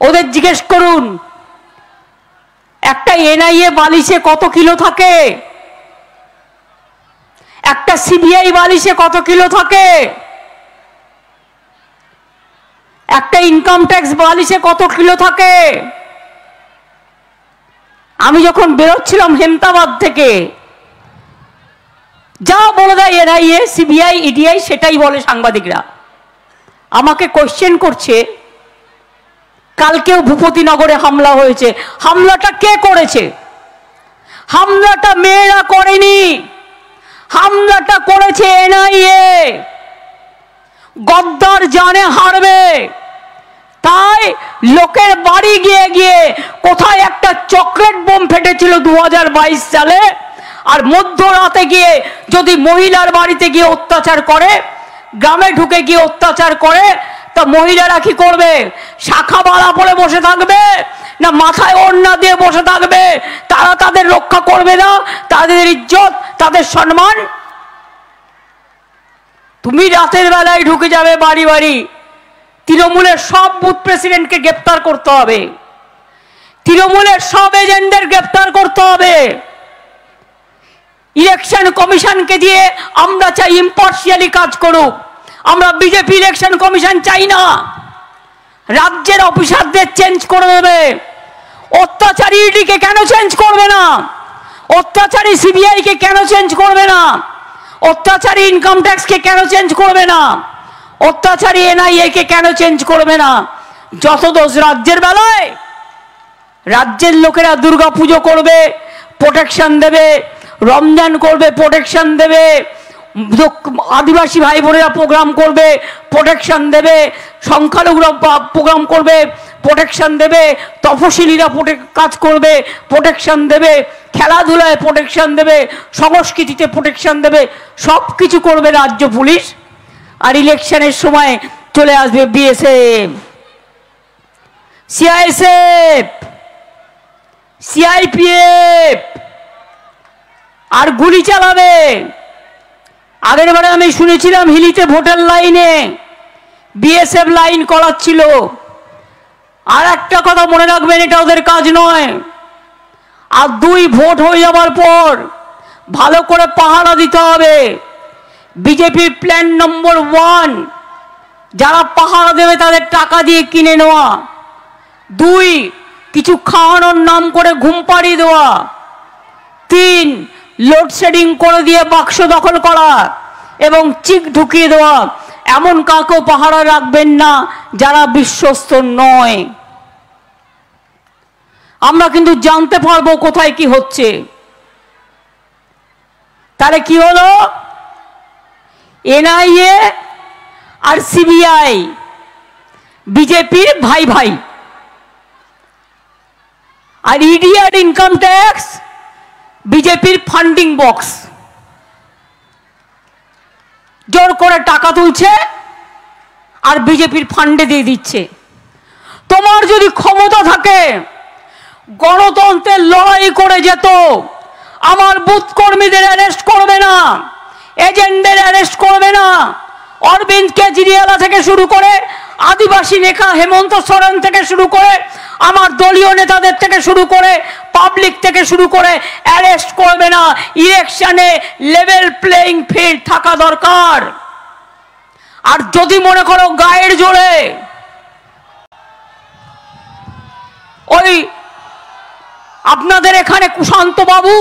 ওদের জিজ্ঞেস করুন একটা এনআইএ বালিশে কত কিলো থাকে, একটা সিবিআই বালিশে কত কিলো থাকে, একটা ইনকাম ট্যাক্স বালিশে কত কিলো থাকে। আমি যখন বেরোচ্ছিলাম হেমতাবাদ থেকে, যা বলে দেয় এনআইএ সিবিআই ইডিআই সেটাই বলে সাংবাদিকরা। আমাকে কোশ্চেন করছে কালকেও ভূপতিনগরে হামলা হয়েছে, হামলাটা কে করেছে? হামলাটা মেয়েরা করেনি, হামলাটা করেছে এনআইএ। গদ্দার জানে হারবে, তাই লোকের বাড়ি গিয়ে গিয়ে কোথায় একটা চকলেট বোম ফেটেছিল 2022 সালে, আর মধ্যরাতে গিয়ে যদি মহিলার বাড়িতে গিয়ে অত্যাচার করে, গ্রামে ঢুকে গিয়ে অত্যাচার করে, তা মহিলারা কি করবে? শাখা বালা পরে বসে থাকবে না মাথায় ওড়না দিয়ে বসে থাকবে? তারা তাদের রক্ষা করবে না, তাদের ইজ্জত তাদের সম্মান? তুমি রাতের বেলায় ঢুকে যাবে বাড়ি বাড়ি, তৃণমূলের সব বুথ প্রেসিডেন্টকে গ্রেপ্তার করতে হবে, তৃণমূলের সব এজেন্টদের গ্রেপ্তার করতে হবে। ইলেকশন কমিশনকে দিয়ে আমরা চাই ইম্পার্শিয়ালি কাজ করুক, আমরা বিজেপি ইলেকশন কমিশন চাই না। রাজ্যের অফিসারদের চেঞ্জ করে দেবে। অত্যাচারী ইডিকে কেন চেঞ্জ করবে না? অত্যাচারী সিবিআইকে কেন চেঞ্জ করবে না? অত্যাচারী ইনকাম ট্যাক্সকে কেন চেঞ্জ করবে না? অত্যাচারী এনআইএ কে কেন চেঞ্জ করবে না? যত দোষ রাজ্যের বেলায়। রাজ্যের লোকেরা দুর্গা পুজো করবে, প্রোটেকশন দেবে, রমজান করবে, প্রোটেকশন দেবে, আদিবাসী ভাই বোনেরা প্রোগ্রাম করবে, প্রোটেকশন দেবে, সংখ্যালঘুরা প্রোগ্রাম করবে, প্রোটেকশন দেবে, তফসিলিরা কাজ করবে, প্রোটেকশন দেবে, খেলাধুলায় প্রোটেকশন দেবে, সংস্কৃতিতে প্রোটেকশন দেবে, সব কিছু করবে রাজ্য পুলিশ। আর ইলেকশনের সময় চলে আসবে বিএসএফ, সিআইএসএফ, সিআইপিএফ, আর গুলি চালাবে। আগের বারে আমি শুনেছিলাম হিলিতে ভোটার লাইনে বিএসএফ লাইন করাচ্ছিল। আর একটা কথা মনে রাখবেন, এটা ওদের কাজ নয়। আর 2 ভোট হয়ে যাবার পর ভালো করে পাহারা দিতে হবে। বিজেপির প্ল্যান নম্বর 1, যারা পাহারা দেবে তাদের টাকা দিয়ে কিনে নেওয়া। 2, কিছু খাওয়ানোর নাম করে ঘুম পাড়িয়ে দেওয়া। 3, লোডশেডিং করে দিয়ে বাক্স দখল করা এবং চিক ঢুকিয়ে দেওয়া। এমন কাউকেও পাহারা রাখবেন না যারা বিশ্বস্ত নয়। আমরা কিন্তু জানতে পারবো কোথায় কি হচ্ছে। তাহলে কি হলো? এনআইএ আর সিবিআই বিজেপির ভাই ভাই, আর ইডি আর ইনকাম ট্যাক্স বিজেপির ফান্ডিং বক্স। জোর করে টাকা তুলছে আর বিজেপির ফান্ডে দিয়ে দিচ্ছে। তোমার যদি ক্ষমতা থাকে, গণতন্ত্রের লড়াই করে যেত, আমার বুথ কর্মীদের অ্যারেস্ট করবে না, এজেন্টদের অ্যারেস্ট করবে না। অরবিন্দ কেজরিওয়াল থেকে শুরু করে, আদিবাসী নেতা হেমন্ত সোরেন থেকে শুরু করে, আমার দলীয় নেতাদের থেকে শুরু করে, পাবলিক থেকে শুরু করে অ্যারেস্ট করবে না। ইলেকশনে লেভেল প্লেইং ফিল্ড থাকা দরকার। আর যদি মনে করো গায়ের জোরে ওই আপনাদের এখানে কুশান্ত বাবু